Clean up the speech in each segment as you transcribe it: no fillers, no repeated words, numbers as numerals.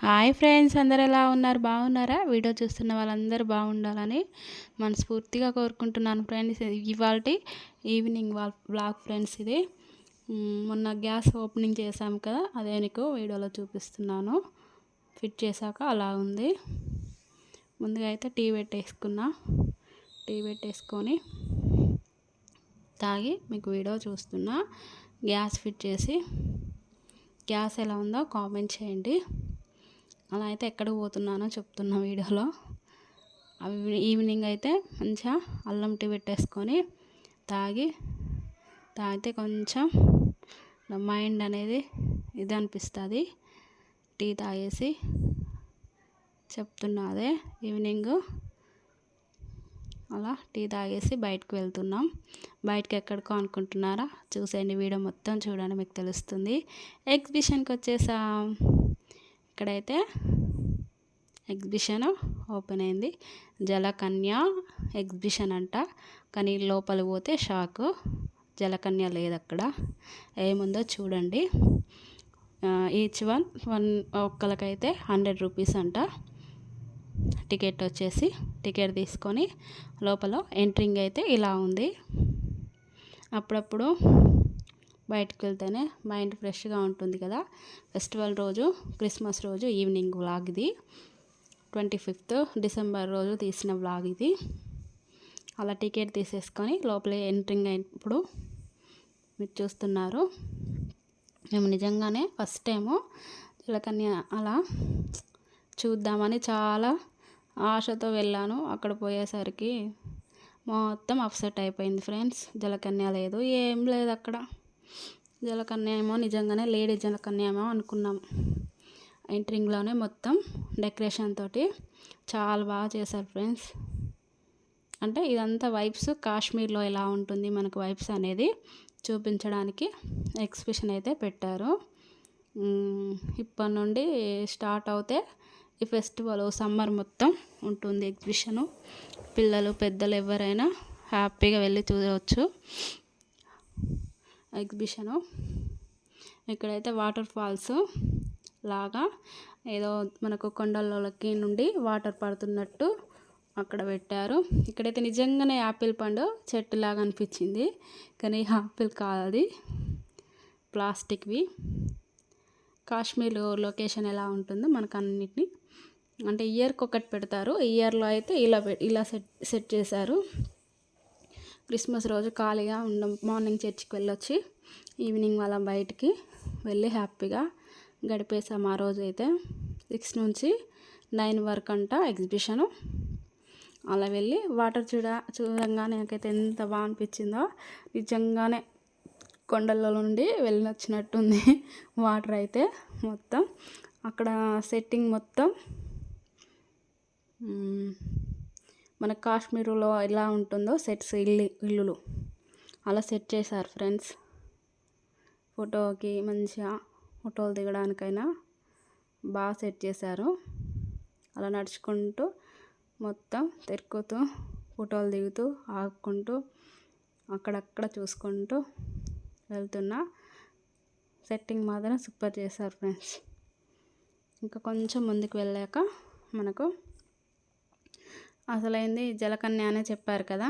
Hi friends, అందరు ఎలా ఉన్నారు? బాగున్నారా? వీడియో చూస్తున్న వాళ్ళందరూ బాగుండాలని మనస్ఫూర్తిగా కోరుకుంటున్నాను ఫ్రెండ్స్. ఇవాల్టి ఈవినింగ్ బ్లాగ్ ఫ్రెండ్స్. ఇది మొన్న గ్యాస్ ఓపెనింగ్ చేశాము కదా, అదే నీకు వీడియోలో చూపిస్తున్నాను. ఫిట్ చేశాక అలా ఉంది. ముందుగా అయితే టీ పెట్టేసుకొని తాగి మీకు వీడియో చూస్తున్నా. గ్యాస్ ఫిట్ చేసి గ్యాస్ ఎలా ఉందో కామెంట్ చేయండి. అలా అయితే ఎక్కడికి పోతున్నానో చెప్తున్నా వీడియోలో. ఈవినింగ్ అయితే మంచిగా అల్లం టీ పెట్టేసుకొని తాగితే కొంచెం మైండ్ అనేది ఇది అనిపిస్తుంది. టీ తాగేసి చెప్తున్నా అదే. ఈవినింగ్ అలా టీ తాగేసి బయటకు వెళ్తున్నాం. బయటకు ఎక్కడికో అనుకుంటున్నారా? చూసేయండి, వీడియో మొత్తం చూడండి, మీకు తెలుస్తుంది. ఎగ్జిబిషన్కి వచ్చేసాం. ఇక్కడైతే ఎగ్జిబిషన్ ఓపెన్ అయింది. జలకన్య ఎగ్జిబిషన్ అంట, కానీ లోపల పోతే షాకు. జలకన్య లేదు అక్కడ. ఏముందో చూడండి. ఈచ్ వన్ ఒక్కరికైతే 100 రూపీస్ అంట. టికెట్ వచ్చేసి టికెట్ తీసుకొని లోపల ఎంట్రింగ్ అయితే ఇలా ఉంది. అప్పుడప్పుడు బయటకు వెళ్తేనే మైండ్ ఫ్రెష్గా ఉంటుంది కదా. ఫెస్టివల్ రోజు, క్రిస్మస్ రోజు ఈవినింగ్ వ్లాగ్ ఇది. 25th డిసెంబర్ రోజు తీసిన వ్లాగ్ ఇది. అలా టికెట్ తీసేసుకొని లోపల ఎంట్రింగ్ అయినప్పుడు మీరు చూస్తున్నారు. మేము నిజంగానే ఫస్ట్ టైము జలకన్య అలా చూద్దామని చాలా ఆశతో వెళ్ళాను. అక్కడ పోయేసరికి మొత్తం అప్సెట్ అయిపోయింది ఫ్రెండ్స్. జలకన్య లేదు, ఏం లేదు అక్కడ. జలకన్య ఏమో నిజంగానే లేడీ జలకన్య ఏమో అనుకున్నాం. ఎంట్రింగ్లోనే మొత్తం డెకరేషన్ తోటి చాలా బాగా చేశారు ఫ్రెండ్స్. అంటే ఇదంతా వైబ్స్ కాశ్మీర్లో ఎలా ఉంటుంది మనకు వైబ్స్ అనేది చూపించడానికి ఎగ్జిబిషన్ అయితే పెట్టారు. ఇప్పటి నుండి స్టార్ట్ అవుతే ఈ ఫెస్టివల్ సమ్మర్ మొత్తం ఉంటుంది ఎగ్జిబిషను. పిల్లలు పెద్దలు ఎవరైనా హ్యాపీగా వెళ్ళి చూడవచ్చు ఎగ్జిబిషను. ఇక్కడైతే వాటర్ ఫాల్స్ లాగా ఏదో మనకు కొండలకి నుండి వాటర్ పడుతున్నట్టు అక్కడ పెట్టారు. ఇక్కడైతే నిజంగానే యాపిల్ పండు చెట్టు లాగా అనిపించింది, కానీ యాపిల్ కాదు, అది ప్లాస్టిక్వి. కాశ్మీర్ లొకేషన్ ఎలా ఉంటుందో మనకు అన్నిటినీ అంటే ఇయర్కి ఒకటి పెడతారు. ఇయర్లో అయితే ఇలా సెట్ చేశారు. క్రిస్మస్ రోజు ఖాళీగా ఉండం, మార్నింగ్ చర్చికి వెళ్ళొచ్చి ఈవినింగ్ వాళ్ళ బయటికి వెళ్ళి హ్యాపీగా గడిపేసాం. ఆ రోజు అయితే 6 నుంచి 9 వరకు అంట ఎగ్జిబిషను. అలా వెళ్ళి వాటర్ చూడంగానే నాకైతే ఎంత బాగా అనిపించిందో. నిజంగానే కొండల నుండి వెళ్ళొచ్చినట్టుంది వాటర్ అయితే. మొత్తం అక్కడ సెట్టింగ్ మొత్తం మన కాశ్మీరులో ఎలా ఉంటుందో సెట్స్ ఇల్లులు అలా సెట్ చేశారు ఫ్రెండ్స్. మంచిగా ఫోటోలు దిగడానికైనా బాగా సెట్ చేశారు. అలా నడుచుకుంటూ మొత్తం తిరుగుతూ ఫోటోలు దిగుతూ ఆగుకుంటూ అక్కడక్కడ చూసుకుంటూ వెళ్తున్నా. సెట్టింగ్ మాత్రం సూపర్ చేశారు ఫ్రెండ్స్. ఇంకా కొంచెం ముందుకు వెళ్ళాక మనకు అసలైంది జలకన్య అనే చెప్పారు కదా.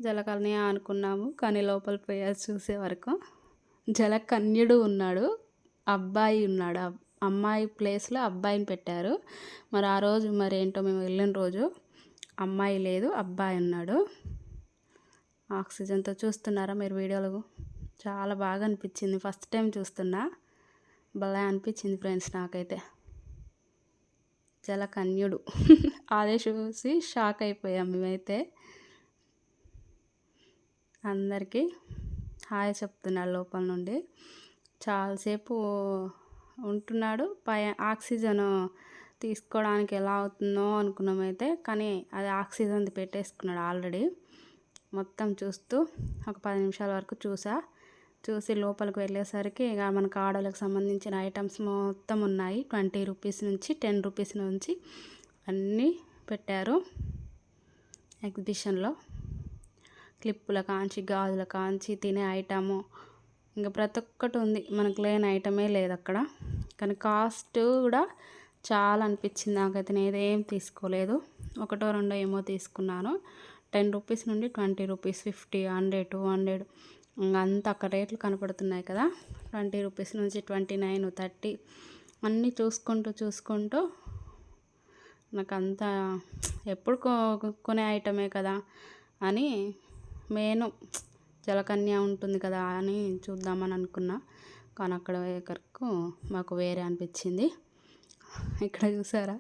జలకన్య అనుకున్నాము, కానీ లోపల పోయి చూసే వరకు జలకన్యుడు ఉన్నాడు, అబ్బాయి ఉన్నాడు. అమ్మాయి ప్లేస్లో అబ్బాయిని పెట్టారు. మరి ఆ రోజు మరి ఏంటో మేము వెళ్ళిన రోజు అమ్మాయి లేదు, అబ్బాయి ఉన్నాడు. ఆక్సిజన్తో చూస్తున్నారా మీరు వీడియోలు? చాలా బాగా అనిపించింది. ఫస్ట్ టైం చూస్తున్నా, భలే అనిపించింది ఫ్రెండ్స్ నాకైతే. జలకన్యుడు అదే చూసి షాక్ అయిపోయాం మేమైతే. అందరికీ హాయ్ చెప్తున్నాడు లోపల నుండి. చాలాసేపు ఉంటున్నాడు. ఆక్సిజన్ తీసుకోవడానికి ఎలా అవుతుందో అనుకున్నామైతే, కానీ అది ఆక్సిజన్ పెట్టేసుకున్నాడు ఆల్రెడీ. మొత్తం చూస్తూ ఒక 10 నిమిషాల వరకు చూసి లోపలికి వెళ్ళేసరికి ఇక మనకు ఆడలకు సంబంధించిన ఐటమ్స్ మొత్తం ఉన్నాయి. 20 రూపీస్ నుంచి 10 రూపీస్ నుంచి అన్నీ పెట్టారు ఎగ్జిబిషన్లో. క్లిప్పుల కాంచి, గాజుల కాంచి, తినే ఐటము, ఇంకా ప్రతి ఒక్కటి ఉంది. మనకు లేని ఐటమే లేదు అక్కడ. కానీ కాస్ట్ కూడా చాలా అనిపించింది నాకైతే. నేను ఏం తీసుకోలేదు, ఒకటో రెండో ఏమో తీసుకున్నాను. 10 రూపీస్ నుండి 20 రూపీస్, 50, 100, 200 అంతా అక్కడ రేట్లు కనపడుతున్నాయి కదా. 20 రూపీస్ నుంచి 29, 30 అన్నీ చూసుకుంటూ నాకు అంతా ఎప్పుడు కొనే ఐటమే కదా అని, మెయిన్ జలకన్య ఉంటుంది కదా అని చూద్దామని అనుకున్నా. కానీ అక్కడ వరకు మాకు వేరే అనిపించింది. ఇక్కడ చూసారా,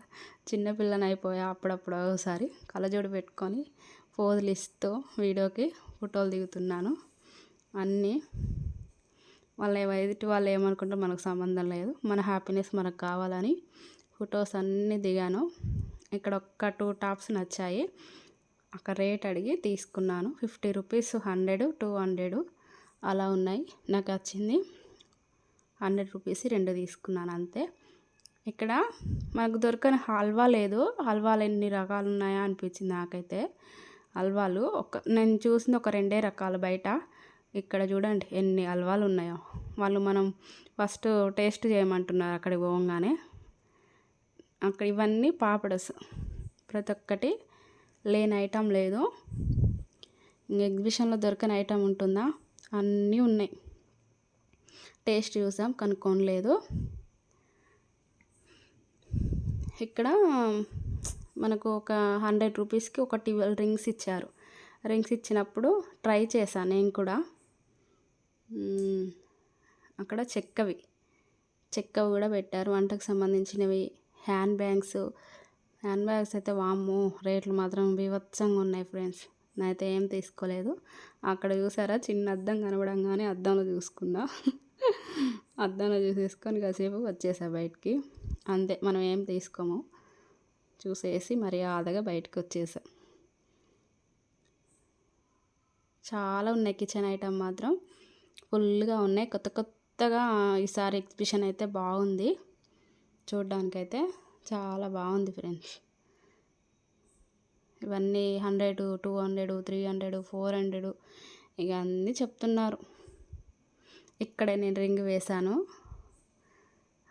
చిన్నపిల్లని అయిపోయా. అప్పుడప్పుడు ఒకసారి కళ్ళజోడు పెట్టుకొని పోజులు ఇస్తూ వీడియోకి ఫోటోలు దిగుతున్నాను. అన్నీ ఎదుటి వాళ్ళు ఏమనుకుంటారో మనకు సంబంధం లేదు, మన హ్యాపీనెస్ మనకు కావాలని ఫొటోస్ అన్నీ దిగాను. ఇక్కడ ఒక్క 2 టాప్స్ నచ్చాయి, అక్కడ రేట్ అడిగి తీసుకున్నాను. 50 రూపీస్, 100, 200 అలా ఉన్నాయి. నాకు వచ్చింది 100 రూపీస్, 2 తీసుకున్నాను అంతే. ఇక్కడ మనకు దొరకని హల్వా లేదు. హల్వాలు ఎన్ని రకాలు ఉన్నాయా అనిపించింది నాకైతే. హల్వాలు నేను చూసింది ఒక 2 రకాలు బయట. ఇక్కడ చూడండి ఎన్ని హల్వాలు ఉన్నాయో. వాళ్ళు మనం ఫస్ట్ టేస్ట్ చేయమంటున్నారు అక్కడికి పోగానే. అక్కడ ఇవన్నీ పాపడస్, ప్రతి ఒక్కటి లేని ఐటెం లేదు. ఎగ్జిబిషన్లో దొరకని ఐటెం ఉంటుందా, అన్నీ ఉన్నాయి. టేస్ట్ చూసాం కానీ కొనలేదు. ఇక్కడ మనకు ఒక 100 రూపీస్కి ఒక 12 రింగ్స్ ఇచ్చారు. రింగ్స్ ఇచ్చినప్పుడు ట్రై చేశాను నేను కూడా. అక్కడ చెక్కవి కూడా పెట్టారు, వంటకు సంబంధించినవి. హ్యాండ్ బ్యాగ్స్ అయితే వామ్మో రేట్లు మాత్రం బీభత్సంగా ఉన్నాయి ఫ్రెండ్స్. నేనైతే ఏం తీసుకోలేదు. అక్కడ చూసారా, చిన్న అద్దం కనబడంగానే అద్దంలో చూసుకున్నా. అద్దంలో చూసేసుకొని కాసేపు వచ్చేసా బయటికి. అంతే, మనం ఏం తీసుకోము, చూసేసి మర్యాదగా బయటకు వచ్చేసా. చాలా ఉన్నాయి, కిచెన్ ఐటమ్ మాత్రం ఫుల్గా ఉన్నాయి. కొత్తగా ఈసారి ఎగ్జిబిషన్ అయితే బాగుంది, చూడ్డానికైతే చాలా బాగుంది ఫ్రెండ్స్. ఇవన్నీ 100, 200, 300, 400 ఇక అన్నీ చెప్తున్నారు. ఇక్కడే నేను రింగ్ వేశాను.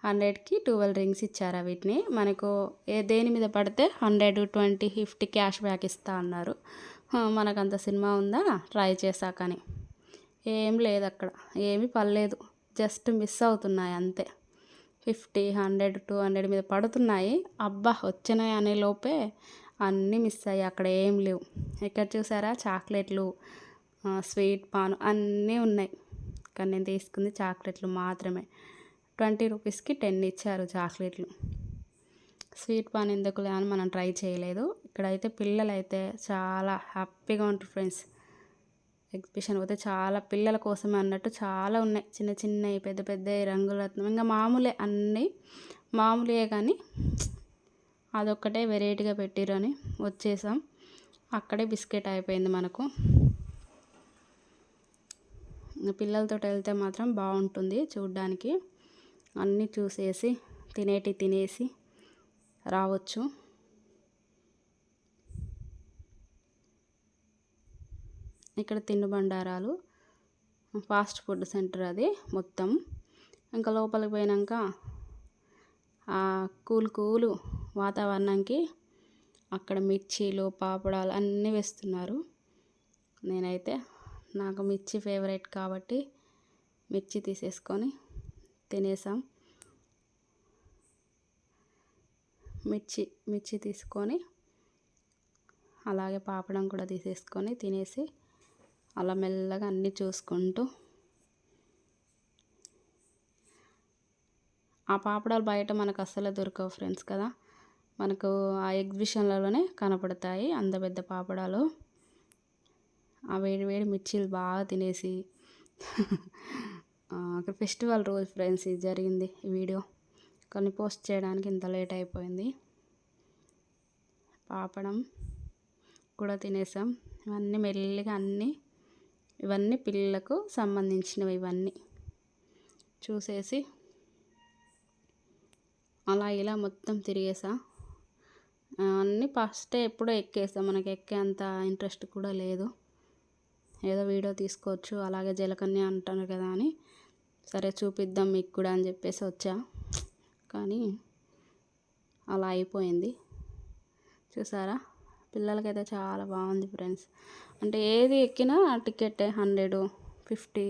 100కి 12 రింగ్స్ ఇచ్చారు. వీటిని మనకు దేని మీద పడితే 100, 20, 50 క్యాష్ బ్యాక్ ఇస్తా అన్నారు. మనకంత సినిమా ఉందా ట్రై చేశాకని. ఏం లేదు అక్కడ, ఏమీ పర్లేదు, జస్ట్ మిస్ అవుతున్నాయి అంతే. 50, 100, 200 మీద పడుతున్నాయి. అబ్బా వచ్చినాయి అనే లోపే అన్నీ మిస్ అయ్యాయి, అక్కడ ఏం లేవు. ఇక్కడ చూసారా, చాక్లెట్లు, స్వీట్ పాన్ అన్నీ ఉన్నాయి. కానీ నేను తీసుకుంది చాక్లెట్లు మాత్రమే. 20 రూపీస్కి 10 ఇచ్చారు చాక్లెట్లు. స్వీట్ పాన్ ఎందుకులే అని మనం ట్రై చేయలేదు. ఇక్కడైతే పిల్లలైతే చాలా హ్యాపీగా ఉంటారు ఫ్రెండ్స్. ఎగ్జిబిషన్ పోతే చాలా పిల్లల కోసమే అన్నట్టు చాలా ఉన్నాయి, చిన్న చిన్నవి, పెద్ద పెద్దవి, రంగురత్నం. ఇంకా మామూలే, అన్నీ మామూలే కానీ అదొక్కటే వెరైటీగా పెట్టిరని వచ్చేసాం. అక్కడే బిస్కెట్ అయిపోయింది మనకు. పిల్లలతో వెళ్తే మాత్రం బాగుంటుంది చూడ్డానికి. అన్నీ చూసేసి తినేసి రావచ్చు. ఇక్కడ తినుబండారాలు, ఫాస్ట్ ఫుడ్ సెంటర్ అది మొత్తం. ఇంకా లోపలికి పోయినాక ఆ కూలు వాతావరణానికి అక్కడ మిర్చీలు, పాపడాలు అన్నీ వేస్తున్నారు. నేనైతే నాకు మిర్చి ఫేవరెట్ కాబట్టి మిర్చి తీసేసుకొని తినేసాం. మిర్చి తీసుకొని అలాగే పాపడం కూడా తీసేసుకొని తినేసి అలా మెల్లగా అన్నీ చూసుకుంటూ, ఆ పాపడాలు బయట మనకు అస్సలు దొరకవు ఫ్రెండ్స్ కదా, మనకు ఆ ఎగ్జిబిషన్లలోనే కనపడతాయి అంత పెద్ద పాపడాలు. ఆ వేడి మిర్చీలు బాగా తినేసి అక్కడ ఫెస్టివల్ రోజు ఫ్రెండ్స్ ఇది జరిగింది ఈ వీడియో, కానీ పోస్ట్ చేయడానికి ఇంత లేట్ అయిపోయింది. పాపడం కూడా తినేసాం. ఇవన్నీ మెల్లిగా ఇవన్నీ పిల్లలకు సంబంధించినవి. ఇవన్నీ చూసేసి అలా ఇలా మొత్తం తిరిగేసా. అన్నీ ఫస్టే ఎప్పుడో ఎక్కేసాం, మనకి ఎక్కేంత ఇంట్రెస్ట్ కూడా లేదు. ఏదో వీడియో తీసుకోవచ్చు, అలాగే జలకన్య అంటారు కదా అని, సరే చూపిద్దాం మీకు కూడా అని చెప్పేసి వచ్చా. కానీ అలా అయిపోయింది. చూసారా, పిల్లలకైతే చాలా బాగుంది ఫ్రెండ్స్. అంటే ఏది ఎక్కినా టికెట్ 150,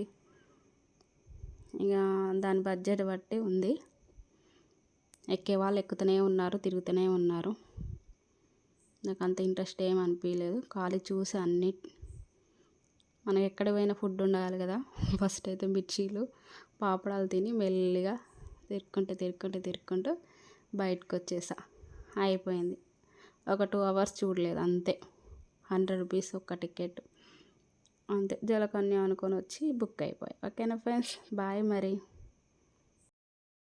ఇక దాని బడ్జెట్ బట్టి ఉంది. ఎక్కే వాళ్ళు ఎక్కుతూనే ఉన్నారు, తిరుగుతూనే ఉన్నారు. నాకు అంత ఇంట్రెస్ట్ ఏం అనిపించలేదు. ఖాళీ చూసి అన్ని మనకి ఎక్కడ పోయినా ఫుడ్ ఉండాలి కదా. ఫస్ట్ అయితే మిర్చీలు పాపడాలు తిని మెల్లిగా తిరుక్కుంటూ బయటకు వచ్చేసా. అయిపోయింది. ఒక 2 hours చూడలేదు అంతే. 100 రూపీస్ ఒక్క టికెట్ అంతే. జలకన్య అనుకొని వచ్చి బుక్ అయిపోయాయి. ఓకేనా ఫ్రెండ్స్, బాయ్ మరి.